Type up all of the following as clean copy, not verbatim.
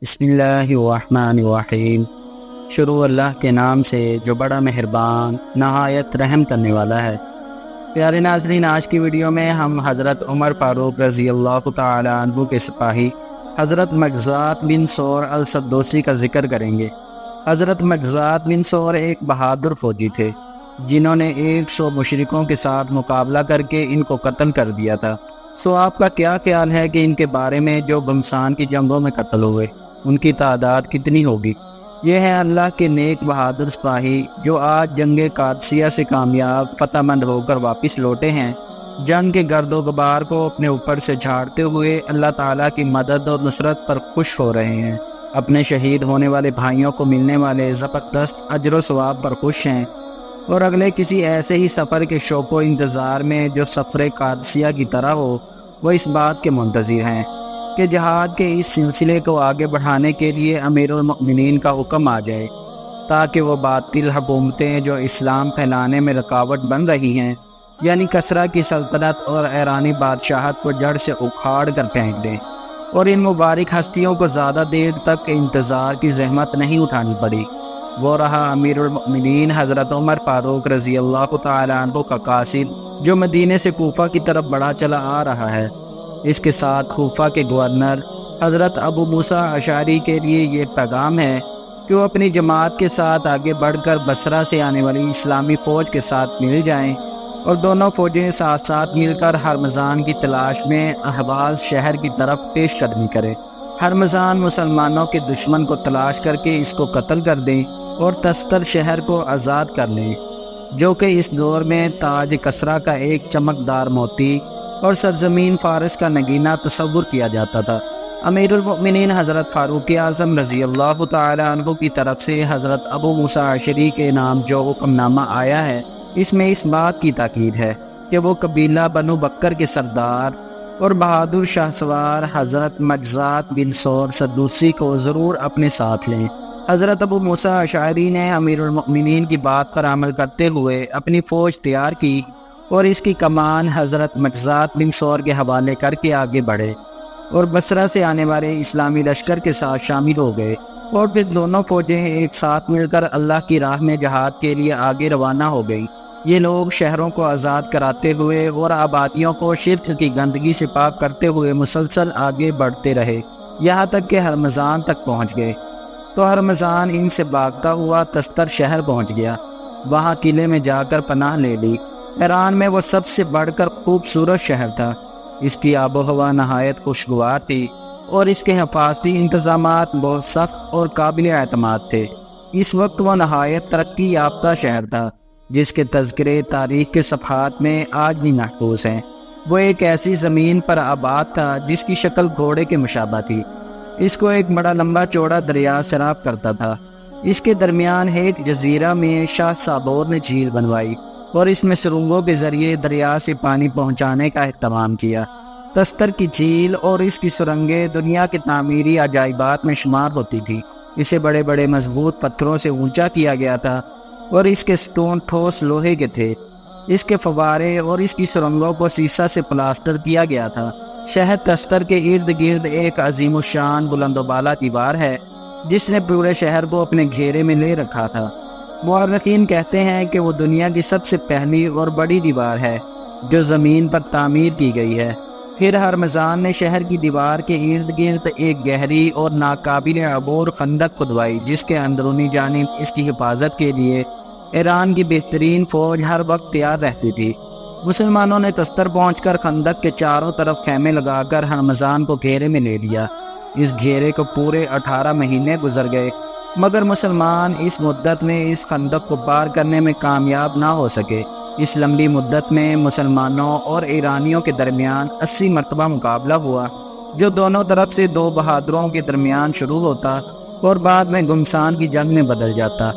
بسم اللہ الرحمن الرحیم۔ شروع اللہ کے نام سے جو بڑا مہربان نہایت رحم کرنے والا ہے۔ پیارے ناظرین، آج کی ویڈیو میں ہم حضرت عمر فاروق رضی اللہ تعالی عنہ کے سپاہی حضرت مجزات بن ثور السدوسی کا ذکر کریں گے۔ حضرت مجزات بن ثور ایک بہادر فوجی تھے جنہوں نے 100 مشرکوں کے ساتھ مقابلہ کر کے ان کو قتل کر دیا تھا۔ آپ کا کیا خیال ہے کہ ان کے بارے میں جو گھمسان کی جنگوں میں قتل ہوئے ان کی تعداد کتنی ہوگی؟ یہ ہیں اللہ کے نیک بہادر سپاہی جو آج جنگ قادسیہ سے کامیاب فتح مند ہو کر واپس لوٹے ہیں۔ جنگ کے گرد و غبار کو اپنے اوپر سے جھاڑتے ہوئے اللہ تعالیٰ کی مدد اور نصرت پر خوش ہو رہے ہیں۔ اپنے شہید ہونے والے بھائیوں کو ملنے والے زبردست اجر و ثواب پر خوش ہیں، اور اگلے کسی ایسے ہی سفر کے شوق و انتظار میں جو سفر قادسیہ کی طرح ہو، وہ اس بات کے منتظر ہیں کہ جہاد کے اس سلسلے کو آگے بڑھانے کے لیے امیر المؤمنین کا حکم آ جائے، تاکہ وہ باطل حکومتیں جو اسلام پھیلانے میں رکاوٹ بن رہی ہیں، یعنی کسریٰ کی سلطنت اور ایرانی بادشاہت کو جڑ سے اکھاڑ کر پھینک دیں، اور ان مبارک ہستیوں کو زیادہ دیر تک انتظار کی زحمت نہیں اٹھانی پڑی۔ وہ رہا امیر المؤمنین حضرت عمر فاروق رضی اللہ تعالی عنہ کا قاصد، جو مدینے سے کوفہ کی طرف بڑھا چلا آ رہا ہے۔ اس کے ساتھ کوفہ کے گورنر حضرت ابو موسیٰ اشعری کے لیے یہ پیغام ہے کہ وہ اپنی جماعت کے ساتھ آگے بڑھ کر بصرہ سے آنے والی اسلامی فوج کے ساتھ مل جائیں، اور دونوں فوجیں ساتھ ساتھ مل کر ہرمزان کی تلاش میں اہواز شہر کی طرف پیش قدمی کریں۔ ہرمزان مسلمانوں کے دشمن کو تلاش کر کے اس کو قتل کر دیں اور تستر شہر کو آزاد کر لیں، جو کہ اس دور میں تاج کسریٰ کا ایک چمکدار موتی اور سرزمین فارس کا نگینہ تصور کیا جاتا تھا۔ امیر المؤمنین حضرت فاروق اعظم رضی اللہ تعالی عنہ کی طرف سے حضرت ابو موسیٰ اشعری کے نام جو حکم نامہ آیا ہے، اس میں اس بات کی تاکید ہے کہ وہ قبیلہ بنو بکر کے سردار اور بہادر شاہ سوار حضرت مجزات بن ثور سدوسی کو ضرور اپنے ساتھ لیں۔ حضرت ابو موسیٰ اشعری نے امیر المؤمنین کی بات پر عمل کرتے ہوئے اپنی فوج تیار کی اور اس کی کمان حضرت مجزات بن ثور کے حوالے کر کے آگے بڑھے، اور بصرہ سے آنے والے اسلامی لشکر کے ساتھ شامل ہو گئے، اور پھر دونوں فوجیں ایک ساتھ مل کر اللہ کی راہ میں جہاد کے لیے آگے روانہ ہو گئی۔ یہ لوگ شہروں کو آزاد کراتے ہوئے اور آبادیوں کو شرک کی گندگی سے پاک کرتے ہوئے مسلسل آگے بڑھتے رہے، یہاں تک کہ ہرمزان تک پہنچ گئے۔ تو ہرمزان ان سے بھاگتا ہوا تستر شہر پہنچ گیا، وہاں قلعے میں جا کر پناہ لے لی۔ ایران میں وہ سب سے بڑھ کر خوبصورت شہر تھا، اس کی آب و ہوا نہایت خوشگوار تھی، اور اس کے حفاظتی انتظامات بہت سخت اور قابل اعتماد تھے۔ اس وقت وہ نہایت ترقی یافتہ شہر تھا، جس کے تذکرے تاریخ کے صفحات میں آج بھی محفوظ ہیں۔ وہ ایک ایسی زمین پر آباد تھا جس کی شکل گھوڑے کے مشابہ تھی۔ اس کو ایک بڑا لمبا چوڑا دریا سیراب کرتا تھا۔ اس کے درمیان ایک جزیرہ میں شاہ سابور نے جھیل بنوائی، اور اس میں سرنگوں کے ذریعے دریا سے پانی پہنچانے کا اہتمام کیا۔ تستر کی جھیل اور اس کی سرنگیں دنیا کے تعمیری عجائبات میں شمار ہوتی تھی۔ اسے بڑے بڑے مضبوط پتھروں سے اونچا کیا گیا تھا، اور اس کے سٹون ٹھوس لوہے کے تھے۔ اس کے فوارے اور اس کی سرنگوں کو سیسہ سے پلاسٹر کیا گیا تھا۔ شہر تستر کے ارد گرد ایک عظیم الشان بلند و بالا دیوار ہے جس نے پورے شہر کو اپنے گھیرے میں لے رکھا تھا۔ مورخین کہتے ہیں کہ وہ دنیا کی سب سے پہلی اور بڑی دیوار ہے جو زمین پر تعمیر کی گئی ہے۔ پھر ہرمزان نے شہر کی دیوار کے ارد گرد ایک گہری اور ناقابل عبور خندق کھدوائی، جس کے اندرونی جانب اس کی حفاظت کے لیے ایران کی بہترین فوج ہر وقت تیار رہتی تھی۔ مسلمانوں نے تستر پہنچ کر خندق کے چاروں طرف خیمے لگا کر ہرمزان کو گھیرے میں لے لیا۔ اس گھیرے کو پورے 18 مہینے گزر گئے، مگر مسلمان اس مدت میں اس خندق کو پار کرنے میں کامیاب نہ ہو سکے۔ اس لمبی مدت میں مسلمانوں اور ایرانیوں کے درمیان 80 مرتبہ مقابلہ ہوا، جو دونوں طرف سے دو بہادروں کے درمیان شروع ہوتا اور بعد میں گھمسان کی جنگ میں بدل جاتا۔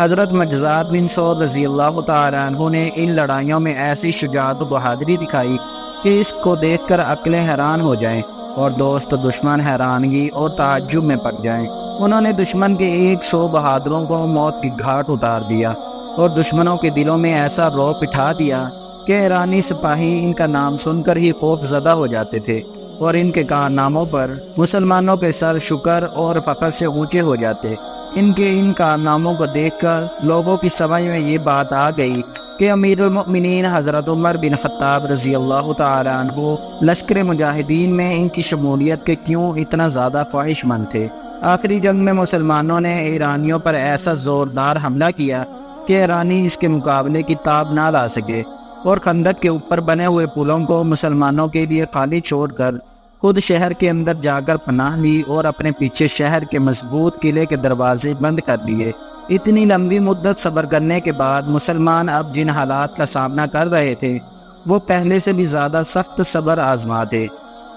حضرت مجزات بن ثور رضی اللہ تعالی عنہ نے ان لڑائیوں میں ایسی شجاعت و بہادری دکھائی کہ اس کو دیکھ کر عقلیں حیران ہو جائیں، اور دوست و دشمن حیرانگی اور تعجب میں پڑ جائیں۔ انہوں نے دشمن کے 100 بہادروں کو موت کی گھاٹ اتار دیا، اور دشمنوں کے دلوں میں ایسا رعب بٹھا دیا کہ ایرانی سپاہی ان کا نام سن کر ہی خوف زدہ ہو جاتے تھے۔ اور ان کے کارناموں پر مسلمانوں کے سر شکر اور فخر سے اونچے ہو جاتے۔ ان کے ان کارناموں کو دیکھ کر لوگوں کی سمجھ میں یہ بات آ گئی کہ امیر المؤمنین حضرت عمر بن خطاب رضی اللہ تعالیٰ عنہ لشکر مجاہدین میں ان کی شمولیت کے کیوں اتنا زیادہ خواہش مند تھے۔ آخری جنگ میں مسلمانوں نے ایرانیوں پر ایسا زوردار حملہ کیا کہ ایرانی اس کے مقابلے کی تاب نہ لا سکے، اور خندق کے اوپر بنے ہوئے پلوں کو مسلمانوں کے لیے خالی چھوڑ کر خود شہر کے اندر جا کر پناہ لی اور اپنے پیچھے شہر کے مضبوط قلعے کے دروازے بند کر دیے۔ اتنی لمبی مدت صبر کرنے کے بعد مسلمان اب جن حالات کا سامنا کر رہے تھے وہ پہلے سے بھی زیادہ سخت صبر آزما تھے۔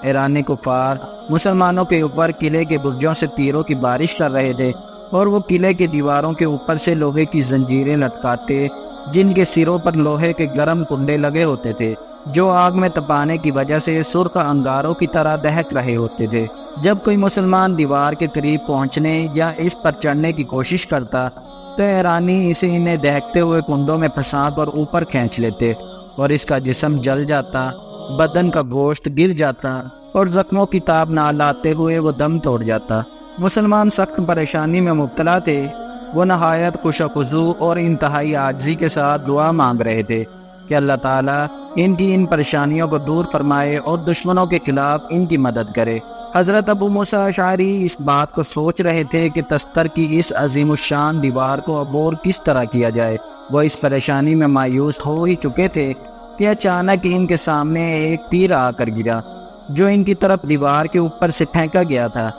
ایرانی کفار مسلمانوں کے اوپر قلعے کے برجوں سے تیروں کی بارش کر رہے تھے، اور وہ قلعے کی دیواروں کے اوپر سے لوہے کی زنجیریں لٹکاتے جن کے سروں پر لوہے کے گرم کنڈے لگے ہوتے تھے جو آگ میں تپانے کی وجہ سے سرخ انگاروں کی طرح دہک رہے ہوتے تھے۔ جب کوئی مسلمان دیوار کے قریب پہنچنے یا اس پر چڑھنے کی کوشش کرتا تو ایرانی اسے انہیں دہکتے ہوئے کنڈوں میں پھنسا کر اوپر کھینچ لیتے، اور اس کا جسم جل جاتا، بدن کا گوشت گر جاتا، اور زخموں کی تاب نہ لاتے ہوئے وہ دم توڑ جاتا۔ مسلمان سخت پریشانی میں مبتلا تھے۔ وہ نہایت خوش خضوع اور انتہائی عاجزی کے ساتھ دعا مانگ رہے تھے کہ اللہ تعالیٰ ان کی ان پریشانیوں کو دور فرمائے اور دشمنوں کے خلاف ان کی مدد کرے۔ حضرت ابو موسیٰ اشعری اس بات کو سوچ رہے تھے کہ تستر کی اس عظیم الشان دیوار کو عبور کس طرح کیا جائے۔ وہ اس پریشانی میں مایوس ہو ہی چکے تھے کہ اچانک ان کے سامنے ایک تیر آ کر گرا جو ان کی طرف دیوار کے اوپر سے پھینکا گیا تھا۔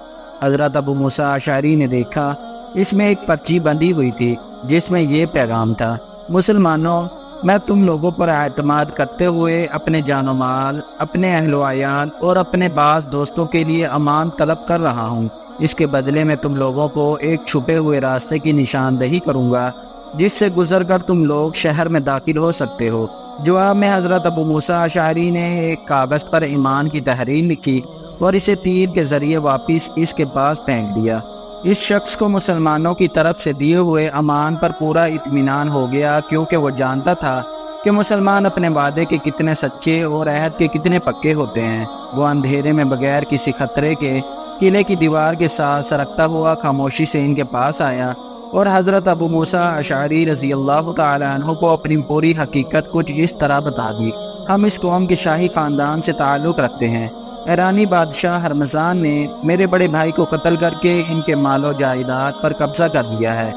حضرت ابو موسیٰ اشعری نے دیکھا اس میں ایک پرچی بندھی ہوئی تھی جس میں یہ پیغام تھا: مسلمانوں، میں تم لوگوں پر اعتماد کرتے ہوئے اپنے جان و مال، اپنے اہل و عیال اور اپنے بعض دوستوں کے لیے امان طلب کر رہا ہوں۔ اس کے بدلے میں تم لوگوں کو ایک چھپے ہوئے راستے کی نشاندہی کروں گا جس سے گزر کر تم لوگ شہر میں داخل ہو سکتے ہو۔ جواب میں حضرت ابو موسیٰ اشعری نے ایک کاغذ پر ایمان کی تحریر لکھی اور اسے تیر کے ذریعے واپس اس کے پاس پھینک دیا۔ اس شخص کو مسلمانوں کی طرف سے دیے ہوئے امان پر پورا اطمینان ہو گیا، کیونکہ وہ جانتا تھا کہ مسلمان اپنے وعدے کے کتنے سچے اور عہد کے کتنے پکے ہوتے ہیں۔ وہ اندھیرے میں بغیر کسی خطرے کے قلعے کی دیوار کے ساتھ سرکتا ہوا خاموشی سے ان کے پاس آیا اور حضرت ابو موسیٰ اشعری رضی اللہ تعالیٰ عنہ کو اپنی پوری حقیقت کچھ اس طرح بتا دی: ہم اس قوم کے شاہی خاندان سے تعلق رکھتے ہیں۔ ایرانی بادشاہ ہرمزان نے میرے بڑے بھائی کو قتل کر کے ان کے مال و جائیداد پر قبضہ کر لیا ہے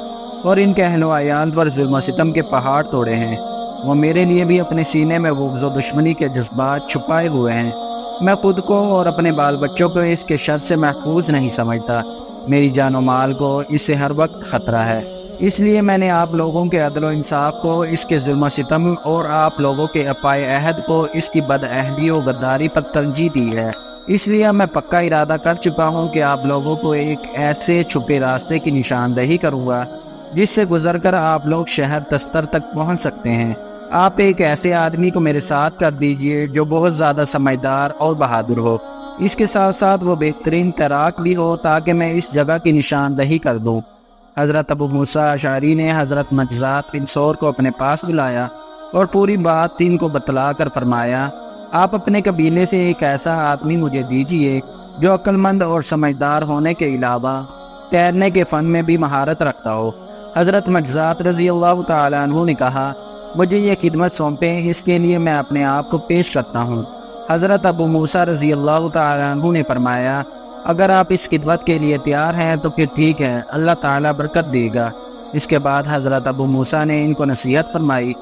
اور ان کے اہل و عیال پر ظلم و ستم کے پہاڑ توڑے ہیں۔ وہ میرے لیے بھی اپنے سینے میں بغض و دشمنی کے جذبات چھپائے ہوئے ہیں۔ میں خود کو اور اپنے بال بچوں کو اس کے شر سے محفوظ نہیں سمجھتا۔ میری جان و مال کو اس سے ہر وقت خطرہ ہے۔ اس لیے میں نے آپ لوگوں کے عدل و انصاف کو اس کے ظلم و ستم اور آپ لوگوں کے اپائے عہد کو اس کی بد عہدی و غداری پر ترجیح دی ہے۔ اس لیے میں پکا ارادہ کر چکا ہوں کہ آپ لوگوں کو ایک ایسے چھپے راستے کی نشاندہی کروں گا جس سے گزر کر آپ لوگ شہر تستر تک پہنچ سکتے ہیں۔ آپ ایک ایسے آدمی کو میرے ساتھ کر دیجئے جو بہت زیادہ سمجھدار اور بہادر ہو، اس کے ساتھ ساتھ وہ بہترین تیراک بھی ہو تاکہ میں اس جگہ کی نشاندہی کر دوں۔ حضرت ابو موسیٰ اشعری نے حضرت مجزات بن سور کو اپنے پاس بلایا اور پوری بات ان کو بتلا کر فرمایا: آپ اپنے قبیلے سے ایک ایسا آدمی مجھے دیجئے جو عقل مند اور سمجھدار ہونے کے علاوہ تیرنے کے فن میں بھی مہارت رکھتا ہو۔ حضرت مجزات رضی اللہ تعالیٰ عنہ نے کہا: مجھے یہ خدمت سونپیں، اس کے لیے میں اپنے آپ کو پیش کرتا ہوں۔ حضرت ابو موسیٰ رضی اللہ تعالیٰ عنہ نے فرمایا: اگر آپ اس خدمت کے لیے تیار ہیں تو پھر ٹھیک ہے، اللہ تعالیٰ برکت دے گا۔ اس کے بعد حضرت ابو موسیٰ نے ان کو نصیحت فرمائی: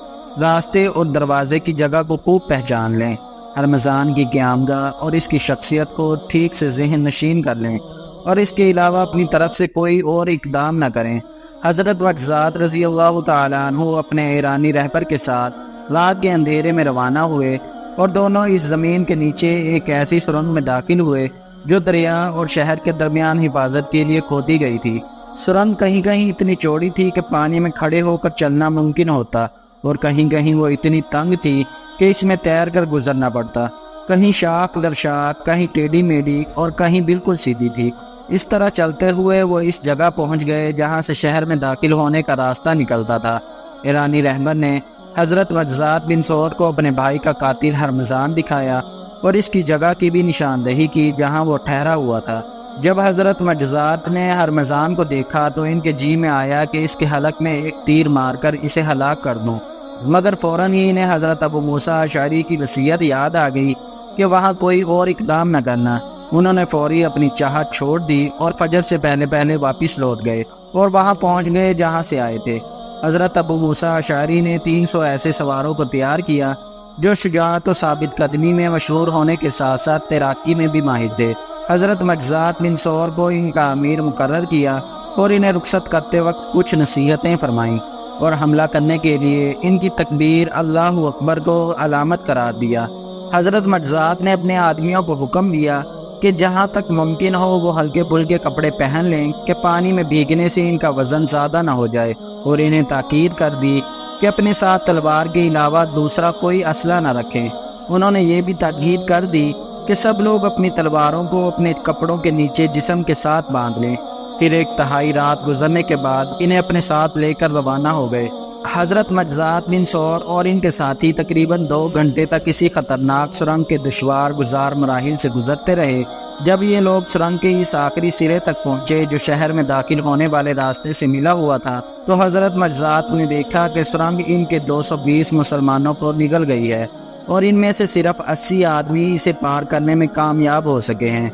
راستے اور دروازے کی جگہ کو خوب پہچان لیں، ہرمزان کی قیامگاہ اور اس کی شخصیت کو ٹھیک سے ذہن نشین کر لیں، اور اس کے علاوہ اپنی طرف سے کوئی اور اقدام نہ کریں۔ حضرت مجزات رضی اللہ تعالیٰ عنہ اپنے ایرانی رہبر کے ساتھ رات کے اندھیرے میں روانہ ہوئے اور دونوں اس زمین کے نیچے ایک ایسی سرنگ میں داخل ہوئے جو دریا اور شہر کے درمیان حفاظت کے لیے کھودی گئی تھی۔ سرنگ کہیں کہیں اتنی چوڑی تھی کہ پانی میں کھڑے ہو کر چلنا ممکن ہوتا، اور کہیں کہیں وہ اتنی تنگ تھی کہ اس میں تیر کر گزرنا پڑتا۔ کہیں شاخ در شاخ، کہیں ٹیڑھی میڑھی اور کہیں بالکل سیدھی تھی۔ اس طرح چلتے ہوئے وہ اس جگہ پہنچ گئے جہاں سے شہر میں داخل ہونے کا راستہ نکلتا تھا۔ ایرانی رہبر نے حضرت مجزات بن سور کو اپنے بھائی کا قاتل ہرمزان دکھایا اور اس کی جگہ کی بھی نشاندہی کی جہاں وہ ٹھہرا ہوا تھا۔ جب حضرت مجزات نے ہرمزان کو دیکھا تو ان کے جی میں آیا کہ اس کے حلق میں ایک تیر مار کر اسے ہلاک کر دوں، مگر فوراً ہی انہیں حضرت ابو موسیٰ اشعری کی وصیت یاد آ گئی کہ وہاں کوئی اور اقدام نہ کرنا۔ انہوں نے فوری اپنی چاہت چھوڑ دی اور فجر سے پہلے پہلے واپس لوٹ گئے اور وہاں پہنچ گئے جہاں سے آئے تھے۔ حضرت ابو موسیٰ اشعری نے 300 ایسے سواروں کو تیار کیا جو شجاعت و ثابت قدمی میں مشہور ہونے کے ساتھ ساتھ تیراکی میں بھی ماہر تھے۔ حضرت مجزات بن ثور کو ان کا امیر مقرر کیا اور انہیں رخصت کرتے وقت کچھ نصیحتیں فرمائیں اور حملہ کرنے کے لیے ان کی تکبیر اللہ اکبر کو علامت قرار دیا۔ حضرت مجزات نے اپنے آدمیوں کو حکم دیا کہ جہاں تک ممکن ہو وہ ہلکے پھلکے کپڑے پہن لیں کہ پانی میں بھیگنے سے ان کا وزن زیادہ نہ ہو جائے، اور انہیں تاکید کر دی کہ اپنے ساتھ تلوار کے علاوہ دوسرا کوئی اسلحہ نہ رکھیں۔ انہوں نے یہ بھی تاکید کر دی کہ سب لوگ اپنی تلواروں کو اپنے کپڑوں کے نیچے جسم کے ساتھ باندھ لیں۔ پھر 1 تہائی رات گزرنے کے بعد انہیں اپنے ساتھ لے کر روانہ ہو گئے۔ حضرت مجزات بن ثور اور ان کے ساتھی تقریباً 2 گھنٹے تک کسی خطرناک سرنگ کے دشوار گزار مراحل سے گزرتے رہے۔ جب یہ لوگ سرنگ کے اس آخری سرے تک پہنچے جو شہر میں داخل ہونے والے راستے سے ملا ہوا تھا تو حضرت مجزات نے دیکھا کہ سرنگ ان کے 220 مسلمانوں کو نگل گئی ہے اور ان میں سے صرف 80 آدمی اسے پار کرنے میں کامیاب ہو سکے ہیں۔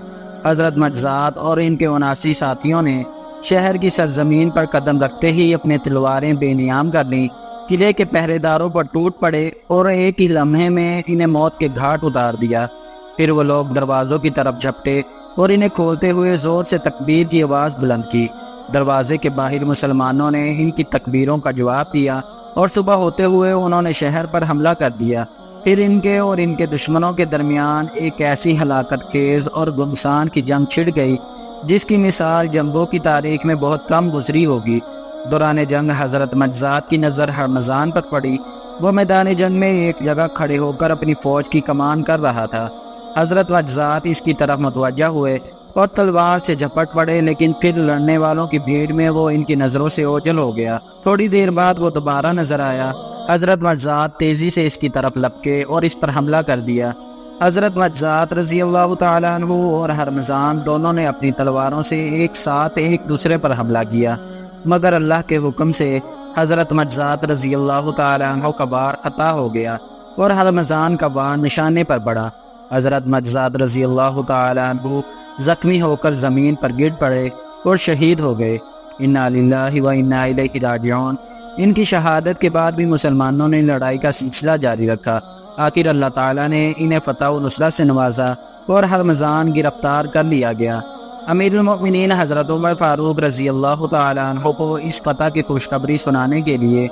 حضرت مجزات اور ان کے 79 ساتھیوں نے شہر کی سرزمین پر قدم رکھتے ہی اپنے تلواریں بے نیام کر لیں، قلعے کے پہرے داروں پر ٹوٹ پڑے اور ایک ہی لمحے میں انہیں موت کے گھاٹ اتار دیا۔ پھر وہ لوگ دروازوں کی طرف جھپٹے اور انہیں کھولتے ہوئے زور سے تکبیر کی آواز بلند کی۔ دروازے کے باہر مسلمانوں نے ان کی تکبیروں کا جواب دیا اور صبح ہوتے ہوئے انہوں نے شہر پر حملہ کر دیا۔ پھر ان کے اور ان کے دشمنوں کے درمیان ایک ایسی ہلاکت خیز اور گمسان کی جنگ چھڑ گئی جس کی مثال جنگوں کی تاریخ میں بہت کم گزری ہوگی۔ دوران جنگ حضرت مجزات کی نظر ہرمزان پر پڑی۔ وہ میدان جنگ میں ایک جگہ کھڑے ہو کر اپنی فوج کی کمان کر رہا تھا۔ حضرت مجزات اس کی طرف متوجہ ہوئے اور تلوار سے جھپٹ پڑے، لیکن پھر لڑنے والوں کی بھیڑ میں وہ ان کی نظروں سے اوجھل ہو گیا۔ تھوڑی دیر بعد وہ دوبارہ نظر آیا۔ حضرت مجزات تیزی سے اس کی طرف لپکے اور اس پر حملہ کر دیا۔ حضرت مجزات رضی اللہ تعالیٰ عنہ اور ہرمزان دونوں نے اپنی تلواروں سے ایک ساتھ ایک دوسرے پر حملہ کیا، مگر اللہ کے حکم سے حضرت مجزات رضی اللہ تعالیٰ عنہ کا وار خطا ہو گیا اور ہرمزان کا وار نشانے پر پڑا۔ حضرت مجزات رضی اللہ تعالیٰ عنہ زخمی ہو کر زمین پر گر پڑے اور شہید ہو گئے۔ انا للہ و انا الیہ راجعون۔ ان کی شہادت کے بعد بھی مسلمانوں نے لڑائی کا سلسلہ جاری رکھا۔ آخر اللہ تعالیٰ نے انہیں فتح و نصرت سے نوازا اور ہرمزان گرفتار کر لیا گیا۔ امیر المؤمنین حضرت عمر فاروق رضی اللہ تعالیٰ عنہ کو اس فتح کی خوشخبری سنانے کے لیے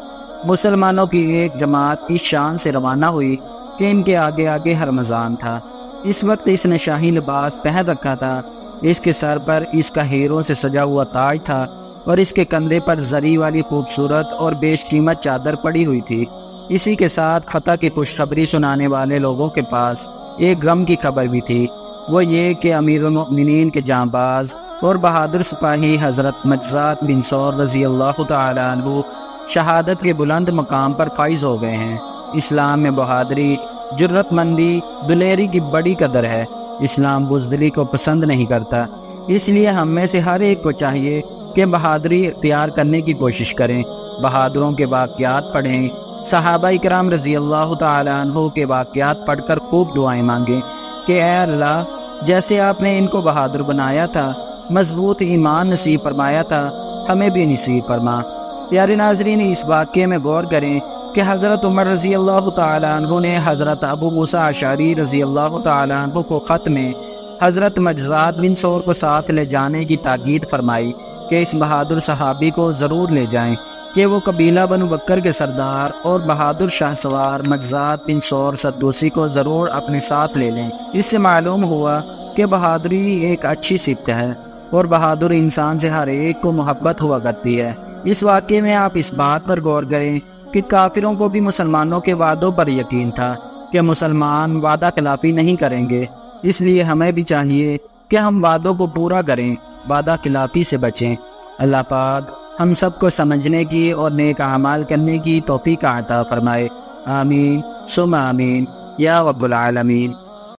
مسلمانوں کی ایک جماعت اس شان سے روانہ ہوئی کہ ان کے آگے آگے ہرمزان تھا۔ اس وقت اس نے شاہی لباس پہن رکھا تھا۔ اس کے سر پر اس کا ہیروں سے سجا ہوا تاج تھا اور اس کے کندھے پر زری والی خوبصورت اور بیش قیمت چادر پڑی ہوئی تھی۔ اسی کے ساتھ فتح کی خوشخبری سنانے والے لوگوں کے پاس ایک غم کی خبر بھی تھی، وہ یہ کہ امیر المؤمنین کے جانباز اور بہادر سپاہی حضرت مجزات بن ثور رضی اللہ تعالیٰ عنہ شہادت کے بلند مقام پر فائز ہو گئے ہیں۔ اسلام میں بہادری، جرت مندی، دلیری کی بڑی قدر ہے۔ اسلام بزدلی کو پسند نہیں کرتا، اس لیے ہم میں سے ہر ایک کو چاہیے کہ بہادری اختیار کرنے کی کوشش کریں، بہادروں کے واقعات پڑھیں، صحابہ اکرام رضی اللہ تعالیٰ عنہ کے واقعات پڑھ کر خوب دعائیں مانگیں کہ اے اللہ، جیسے آپ نے ان کو بہادر بنایا تھا، مضبوط ایمان نصیب فرمایا تھا، ہمیں بھی نصیب فرما۔ پیارے ناظرین، اس واقعے میں غور کریں کہ حضرت عمر رضی اللہ تعالیٰ عنہ نے حضرت ابو موسیٰ اشعری رضی اللہ تعالیٰ عنہ کو خط میں حضرت مجزات بن ثور کو ساتھ لے جانے کی تاکید فرمائی کہ اس بہادر صحابی کو ضرور لے جائیں کہ وہ قبیلہ بنو بکر کے سردار اور بہادر شاہ سوار مجزات بن ثور سدوسی کو ضرور اپنے ساتھ لے لیں۔ اس سے معلوم ہوا کہ بہادری ایک اچھی صفت ہے اور بہادر انسان سے ہر ایک کو محبت ہوا کرتی ہے۔ اس واقعے میں آپ اس بات پر غور کریں کہ کافروں کو بھی مسلمانوں کے وعدوں پر یقین تھا کہ مسلمان وعدہ خلافی نہیں کریں گے، اس لیے ہمیں بھی چاہیے کہ ہم وعدوں کو پورا کریں، وعدہ خلافی سے بچیں۔ اللہ پاک ہم سب کو سمجھنے کی اور نیک اعمال کرنے کی توفیق عطا فرمائے۔ آمین ثم آمین یا رب العالمین۔